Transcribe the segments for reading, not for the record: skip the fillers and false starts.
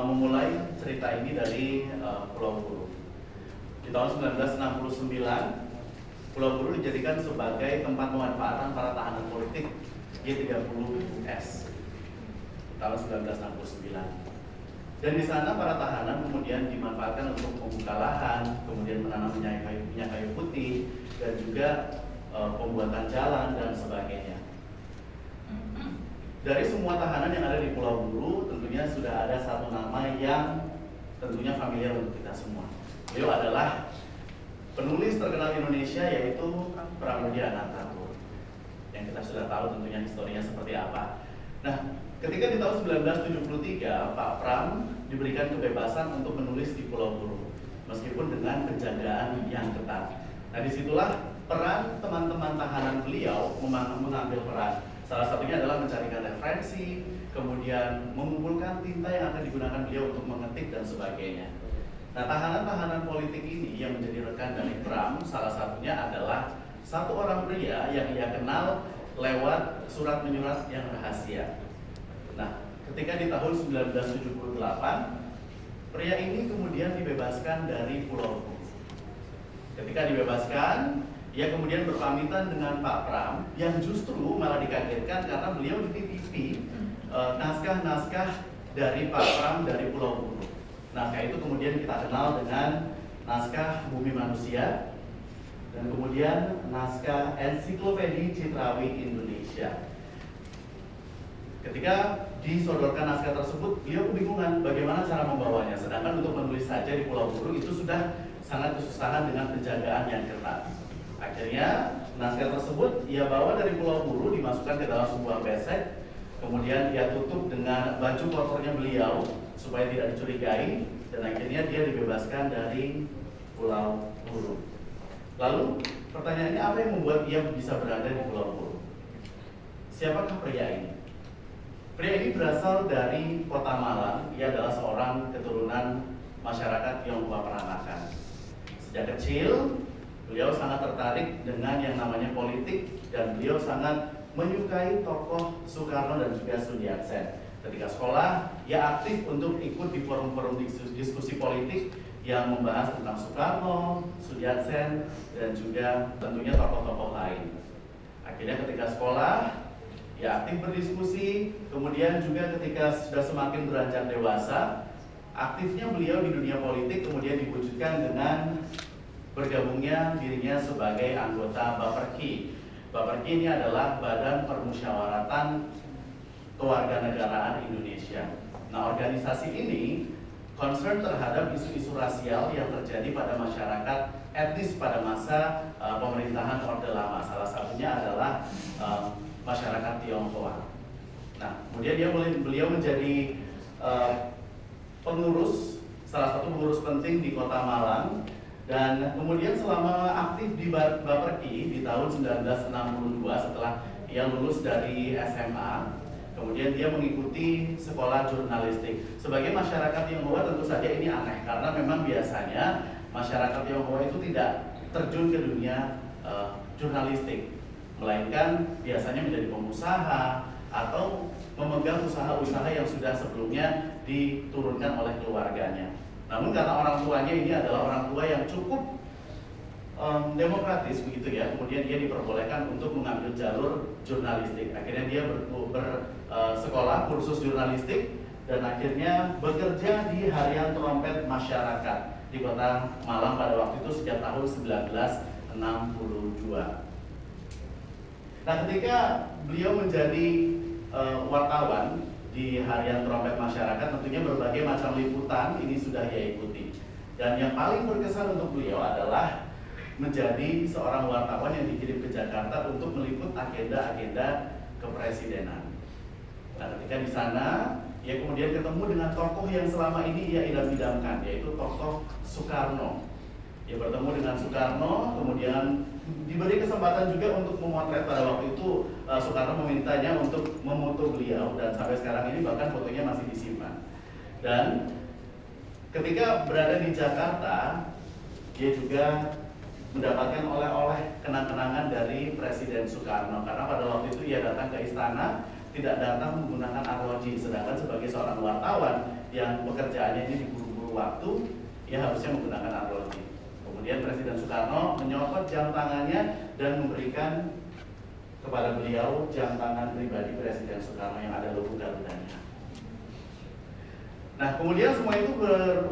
Memulai cerita ini dari Pulau Buru. Di tahun 1969, Pulau Buru dijadikan sebagai tempat pemanfaatan para tahanan politik G30S. Tahun 1969. Dan di sana para tahanan kemudian dimanfaatkan untuk membuka lahan, kemudian menanam minyak kayu putih, dan juga pembuatan jalan dan sebagainya. Dari semua tahanan yang ada di Pulau Buru, tentunya sudah ada satu nama yang tentunya familiar untuk kita semua. Beliau adalah penulis terkenal Indonesia, yaitu Pramudia Anantatur, yang kita sudah tahu tentunya historinya seperti apa. Nah, ketika di tahun 1973, Pak Pram diberikan kebebasan untuk menulis di Pulau Buru, meskipun dengan penjagaan yang ketat. Nah, disitulah peran teman-teman tahanan beliau mengambil peran. Salah satunya adalah mencarikan referensi, kemudian mengumpulkan tinta yang akan digunakan beliau untuk mengetik dan sebagainya. Nah, tahanan-tahanan politik ini yang menjadi rekan dari Pram, salah satunya adalah satu orang pria yang ia kenal lewat surat menyurat yang rahasia. Nah, ketika di tahun 1978, pria ini kemudian dibebaskan dari Pulau Buru. Ketika dibebaskan, ia kemudian berpamitan dengan Pak Pram, yang justru malah dikagetkan karena beliau dititipi naskah-naskah dari Pak Pram dari Pulau Buru. Naskah itu kemudian kita kenal dengan naskah Bumi Manusia, dan kemudian naskah Ensiklopedia Citrawi Indonesia. Ketika disodorkan naskah tersebut, beliau kebingungan bagaimana cara membawanya. Sedangkan untuk menulis saja di Pulau Buru itu sudah sangat kesusahan dengan penjagaan yang ketat. Akhirnya naskah tersebut ia bawa dari Pulau Buru, dimasukkan ke dalam sebuah besek, kemudian ia tutup dengan baju kotornya beliau supaya tidak dicurigai, dan akhirnya dia dibebaskan dari Pulau Buru. Lalu pertanyaannya, apa yang membuat ia bisa berada di Pulau Buru? Siapakah pria ini? Pria ini berasal dari Kota Malang. Ia adalah seorang keturunan masyarakat Tionghoa Peranakan. Sejak kecil beliau sangat tertarik dengan yang namanya politik, dan beliau sangat menyukai tokoh Soekarno dan juga Sun Yat-sen. Ketika sekolah, ia aktif untuk ikut di forum-forum diskusi politik yang membahas tentang Soekarno, Sun Yat-sen, dan juga tentunya tokoh-tokoh lain. Akhirnya ketika sekolah, ia aktif berdiskusi, kemudian juga ketika sudah semakin beranjak dewasa, aktifnya beliau di dunia politik kemudian diwujudkan dengan bergabungnya dirinya sebagai anggota Baperki. Baperki ini adalah Badan Permusyawaratan Kewarganegaraan Indonesia. Nah, organisasi ini concern terhadap isu-isu rasial yang terjadi pada masyarakat etnis pada masa pemerintahan Orde Lama. Salah satunya adalah masyarakat Tionghoa. Nah, kemudian beliau menjadi pengurus, salah satu pengurus penting di Kota Malang. Dan kemudian selama aktif di Baperki di tahun 1962, setelah ia lulus dari SMA, kemudian dia mengikuti sekolah jurnalistik. Sebagai masyarakat Tionghoa tentu saja ini aneh, karena memang biasanya masyarakat Tionghoa itu tidak terjun ke dunia jurnalistik, melainkan biasanya menjadi pengusaha atau memegang usaha-usaha yang sudah sebelumnya diturunkan oleh keluarganya. Namun karena orang tuanya ini adalah orang tua yang cukup demokratis begitu ya, kemudian dia diperbolehkan untuk mengambil jalur jurnalistik. Akhirnya dia bersekolah kursus jurnalistik, dan akhirnya bekerja di Harian Trompet Masyarakat di Kota Malang pada waktu itu sejak tahun 1962. Nah, ketika beliau menjadi wartawan di Harian Trompet Masyarakat, tentunya berbagai macam liputan ini sudah ia ikuti. Dan yang paling berkesan untuk beliau adalah menjadi seorang wartawan yang dikirim ke Jakarta untuk meliput agenda-agenda kepresidenan. Nah, ketika di sana, ia kemudian ketemu dengan tokoh yang selama ini ia idam-idamkan, yaitu tokoh Soekarno. Ia bertemu dengan Soekarno, kemudian diberi kesempatan juga untuk memotret. Pada waktu itu Soekarno memintanya untuk memoto beliau, dan sampai sekarang ini bahkan fotonya masih disimpan. Dan ketika berada di Jakarta, dia juga mendapatkan oleh-oleh kenang-kenangan dari Presiden Soekarno, karena pada waktu itu ia datang ke istana tidak datang menggunakan arloji, sedangkan sebagai seorang wartawan yang pekerjaannya ini diburu-buru waktu, ia harusnya menggunakan arloji. Kemudian Presiden Soekarno menyopot jam tangannya dan memberikan kepada beliau jam tangan pribadi Presiden Soekarno yang ada logo Garudanya. Nah, kemudian semua itu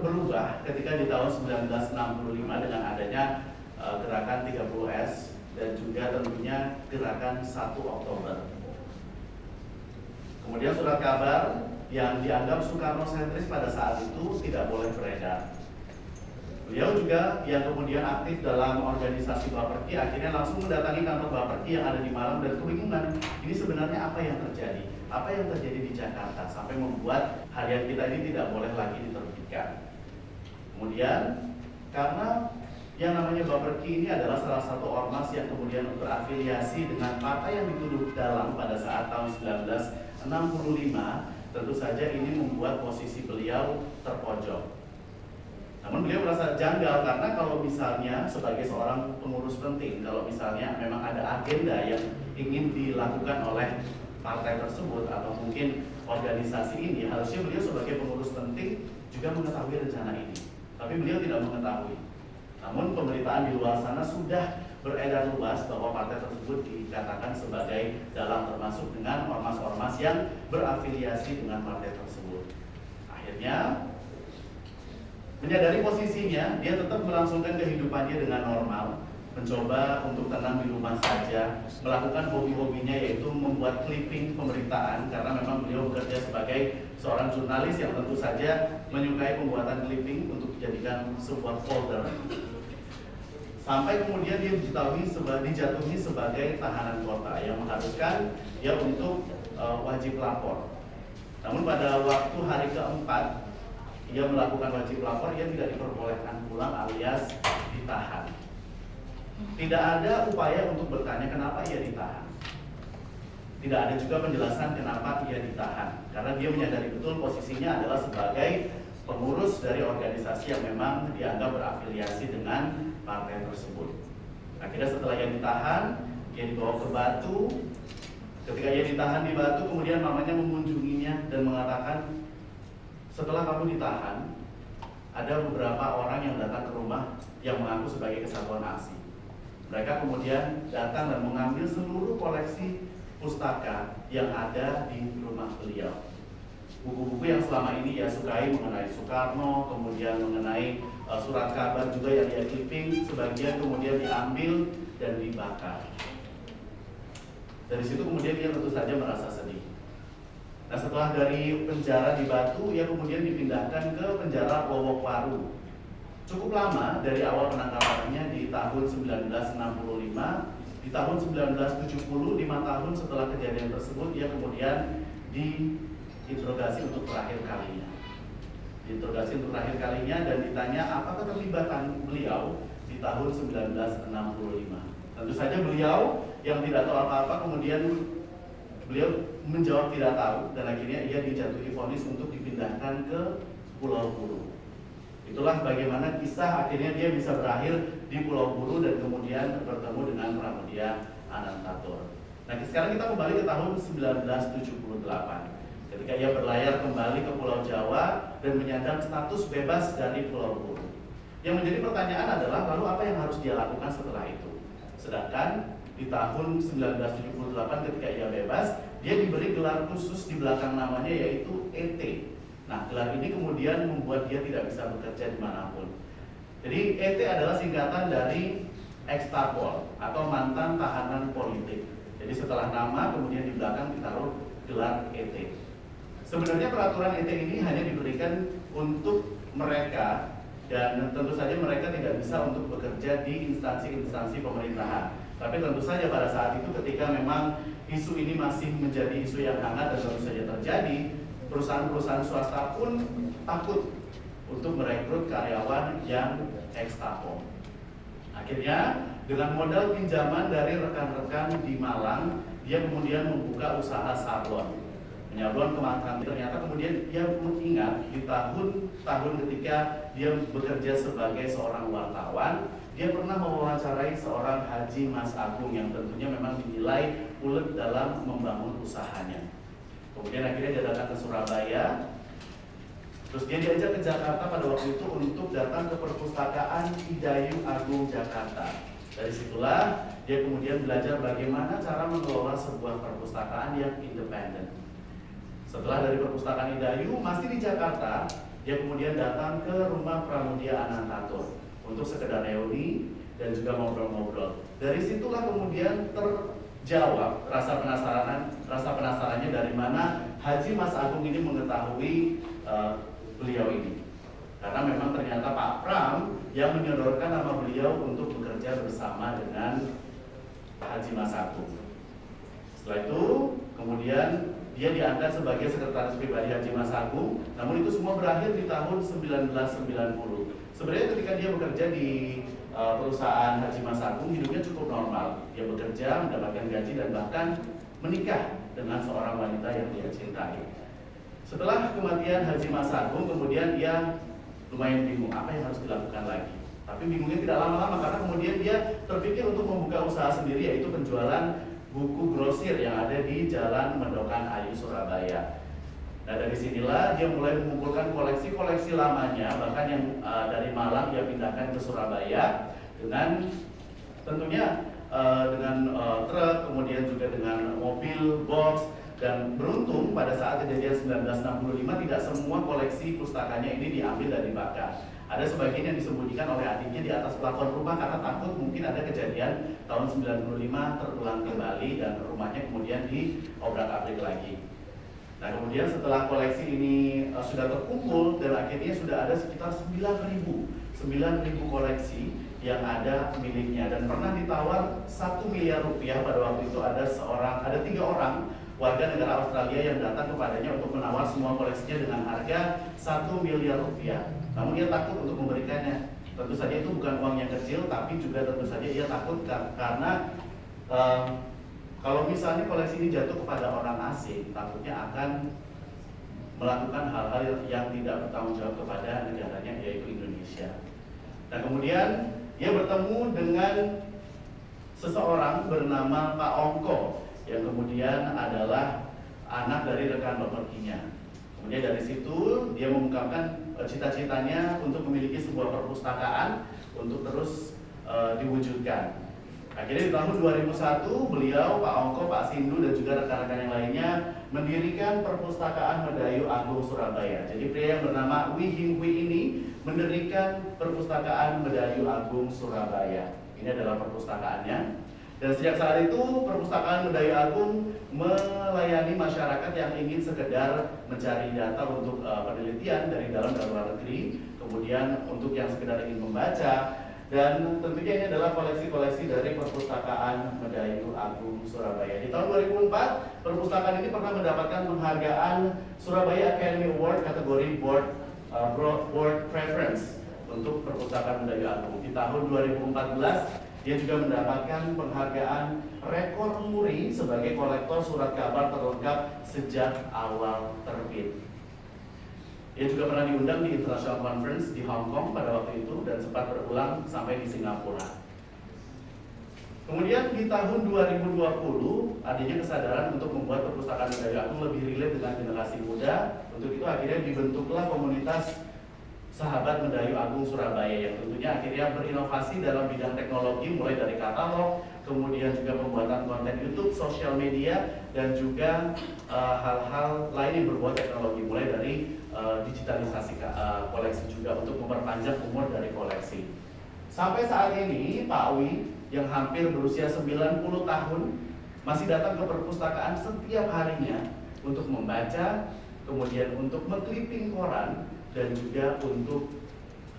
berubah ketika di tahun 1965 dengan adanya gerakan 30S dan juga tentunya gerakan 1 Oktober. Kemudian surat kabar yang dianggap Soekarno sentris pada saat itu tidak boleh beredar. Beliau juga yang kemudian aktif dalam organisasi Bapperki akhirnya langsung mendatangi kantor Bapperki yang ada di Malang dan kebingungan. Ini sebenarnya apa yang terjadi? Apa yang terjadi di Jakarta sampai membuat harian kita ini tidak boleh lagi diterbitkan. Kemudian karena yang namanya Bapperki ini adalah salah satu ormas yang kemudian berafiliasi dengan partai yang dituduh dalam pada saat tahun 1965, tentu saja ini membuat posisi beliau terpojok. Namun beliau merasa janggal karena kalau misalnya sebagai seorang pengurus penting, kalau misalnya memang ada agenda yang ingin dilakukan oleh partai tersebut atau mungkin organisasi ini, harusnya beliau sebagai pengurus penting juga mengetahui rencana ini. Tapi beliau tidak mengetahui. Namun pemberitaan di luar sana sudah beredar luas bahwa partai tersebut dikatakan sebagai dalang, termasuk dengan ormas-ormas yang berafiliasi dengan partai tersebut. Akhirnya menyadari posisinya, dia tetap melangsungkan kehidupannya dengan normal, mencoba untuk tenang di rumah saja, melakukan hobi-hobinya yaitu membuat clipping pemberitaan karena memang beliau bekerja sebagai seorang jurnalis yang tentu saja menyukai pembuatan clipping untuk dijadikan sebuah folder. Sampai kemudian dia dijatuhi sebagai tahanan kota yang mengharuskan dia untuk wajib lapor. Namun pada waktu hari keempat ia melakukan wajib lapor, ia tidak diperbolehkan pulang alias ditahan. Tidak ada upaya untuk bertanya kenapa ia ditahan. Tidak ada juga penjelasan kenapa ia ditahan, karena dia menyadari betul posisinya adalah sebagai pengurus dari organisasi yang memang dianggap berafiliasi dengan partai tersebut. Akhirnya setelah ia ditahan, ia dibawa ke Batu. Ketika ia ditahan di Batu, kemudian mamanya mengunjunginya dan mengatakan, setelah kamu ditahan, ada beberapa orang yang datang ke rumah yang mengaku sebagai kesatuan aksi. Mereka kemudian datang dan mengambil seluruh koleksi pustaka yang ada di rumah beliau. Buku-buku yang selama ini ia sukai mengenai Soekarno, kemudian mengenai surat kabar juga yang ia clipping, sebagian kemudian diambil dan dibakar. Dari situ kemudian dia tentu saja merasa sedih. Nah, setelah dari penjara di Batu, ia kemudian dipindahkan ke penjara Lowokwaru. Cukup lama dari awal penangkapannya di tahun 1965, di tahun 1970, 5 tahun setelah kejadian tersebut, ia kemudian diinterogasi untuk terakhir kalinya. Diinterogasi untuk terakhir kalinya dan ditanya apakah keterlibatan beliau di tahun 1965. Tentu saja beliau yang tidak tahu apa-apa kemudian beliau menjawab tidak tahu dan akhirnya ia dijatuhi vonis untuk dipindahkan ke Pulau Buru. Itulah bagaimana kisah akhirnya dia bisa berakhir di Pulau Buru dan kemudian bertemu dengan Pramudia Anantatur. Nah, sekarang kita kembali ke tahun 1978. Ketika ia berlayar kembali ke Pulau Jawa dan menyandang status bebas dari Pulau Buru. Yang menjadi pertanyaan adalah lalu apa yang harus dia lakukan setelah itu? Sedangkan di tahun 1978 ketika ia bebas, dia diberi gelar khusus di belakang namanya yaitu ET. Nah, gelar ini kemudian membuat dia tidak bisa bekerja dimanapun. Jadi ET adalah singkatan dari Ekstapol atau mantan tahanan politik. Jadi setelah nama kemudian di belakang ditaruh gelar ET. Sebenarnya peraturan ET ini hanya diberikan untuk mereka dan tentu saja mereka tidak bisa untuk bekerja di instansi-instansi pemerintahan. Tapi tentu saja pada saat itu ketika memang isu ini masih menjadi isu yang hangat dan tentu saja terjadi, perusahaan-perusahaan swasta pun takut untuk merekrut karyawan yang Ekstapol. Akhirnya dengan modal pinjaman dari rekan-rekan di Malang, dia kemudian membuka usaha sablon. Menyablon ke Malang, ternyata kemudian dia mengingat di tahun ketika dia bekerja sebagai seorang wartawan, dia pernah mewawancarai seorang Haji Mas Agung yang tentunya memang dinilai ulet dalam membangun usahanya. Kemudian akhirnya dia datang ke Surabaya Terus dia diajak ke Jakarta pada waktu itu untuk datang ke perpustakaan Idayu Agung Jakarta. Dari situlah dia kemudian belajar bagaimana cara mengelola sebuah perpustakaan yang independen. Setelah dari perpustakaan Idayu, masih di Jakarta, dia kemudian datang ke rumah Pramudia Anantatur untuk sekedar reuni dan juga ngobrol-ngobrol. Dari situlah kemudian terjawab rasa penasarannya dari mana Haji Mas Agung ini mengetahui beliau ini. Karena memang ternyata Pak Pram yang menyodorkan nama beliau untuk bekerja bersama dengan Haji Mas Agung. Setelah itu kemudian dia diangkat sebagai sekretaris pribadi Haji Mas Agung, namun itu semua berakhir di tahun 1990. Sebenarnya ketika dia bekerja di perusahaan Haji Mas Agung, hidupnya cukup normal. Dia bekerja, mendapatkan gaji dan bahkan menikah dengan seorang wanita yang dia cintai. Setelah kematian Haji Mas Agung, kemudian dia lumayan bingung apa yang harus dilakukan lagi. Tapi bingungnya tidak lama-lama karena kemudian dia terpikir untuk membuka usaha sendiri, yaitu penjualan buku grosir yang ada di Jalan Mendokan Ayu, Surabaya. Nah, dari sinilah dia mulai mengumpulkan koleksi-koleksi lamanya, bahkan yang dari Malang dia pindahkan ke Surabaya dengan tentunya dengan truk, kemudian juga dengan mobil, box. Dan beruntung pada saat kejadian 1965 tidak semua koleksi pustakanya ini diambil dan dibakar. Ada sebagian yang disembunyikan oleh adiknya di atas plafon rumah karena takut mungkin ada kejadian tahun 95 terulang kembali dan rumahnya kemudian diobrak-abrik lagi. Nah, kemudian setelah koleksi ini sudah terkumpul dan akhirnya sudah ada sekitar 9.000 koleksi yang ada miliknya, dan pernah ditawar 1 miliar rupiah. Pada waktu itu ada 3 orang warga negara Australia yang datang kepadanya untuk menawar semua koleksinya dengan harga 1 miliar rupiah. Namun dia takut untuk memberikannya. Tentu saja itu bukan uang yang kecil, tapi juga tentu saja ia takut karena kalau misalnya koleksi ini jatuh kepada orang asing, takutnya akan melakukan hal-hal yang tidak bertanggung jawab kepada negaranya, yaitu Indonesia. Nah, kemudian dia bertemu dengan seseorang bernama Pak Ongko, yang kemudian adalah anak dari rekan beperginya. Kemudian dari situ dia mengungkapkan cita-citanya untuk memiliki sebuah perpustakaan untuk terus diwujudkan. Akhirnya di tahun 2001 beliau, Pak Ongko, Pak Sindu dan juga rekan-rekan yang lainnya mendirikan perpustakaan Medayu Agung Surabaya. Jadi pria yang bernama Wi Hing Hui ini mendirikan perpustakaan Medayu Agung Surabaya. Ini adalah perpustakaannya. Dan sejak saat itu perpustakaan Medayu Agung melayani masyarakat yang ingin sekedar mencari data untuk penelitian dari dalam dan luar negeri, kemudian untuk yang sekedar ingin membaca, dan tentunya ini adalah koleksi-koleksi dari perpustakaan Medayu Agung Surabaya. Di tahun 2004, perpustakaan ini pernah mendapatkan penghargaan Surabaya Academy Award kategori Board Preference untuk perpustakaan Medayu Agung. Di tahun 2014, dia juga mendapatkan penghargaan rekor muri sebagai kolektor surat kabar terlengkap sejak awal terbit. Dia juga pernah diundang di International Conference di Hong Kong pada waktu itu dan sempat berulang sampai di Singapura. Kemudian di tahun 2020 adanya kesadaran untuk membuat perpustakaan Medayu Agung lebih relate dengan generasi muda. Untuk itu akhirnya dibentuklah komunitas Sahabat Medayu Agung Surabaya yang tentunya akhirnya berinovasi dalam bidang teknologi, mulai dari katalog, kemudian juga pembuatan konten YouTube, sosial media, dan juga hal-hal lain yang berbau teknologi, mulai dari digitalisasi koleksi juga untuk memperpanjang umur dari koleksi. Sampai saat ini Pak Wi yang hampir berusia 90 tahun masih datang ke perpustakaan setiap harinya untuk membaca, kemudian untuk mengkliping koran, dan juga untuk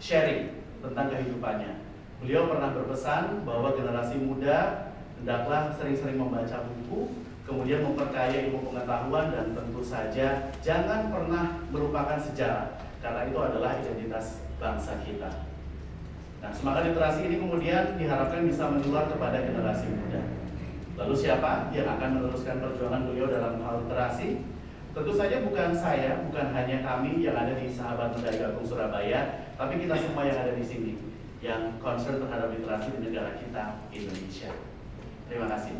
sharing tentang kehidupannya. Beliau pernah berpesan bahwa generasi muda hendaklah sering-sering membaca buku, kemudian memperkaya ilmu pengetahuan, dan tentu saja jangan pernah melupakan sejarah, karena itu adalah identitas bangsa kita. Nah, semangat literasi ini kemudian diharapkan bisa menular kepada generasi muda. Lalu siapa yang akan meneruskan perjuangan beliau dalam hal literasi? Tentu saja bukan saya, bukan hanya kami yang ada di Sahabat Medayu Agung Surabaya, tapi kita semua yang ada di sini yang concern terhadap literasi di negara kita, Indonesia. Terima kasih.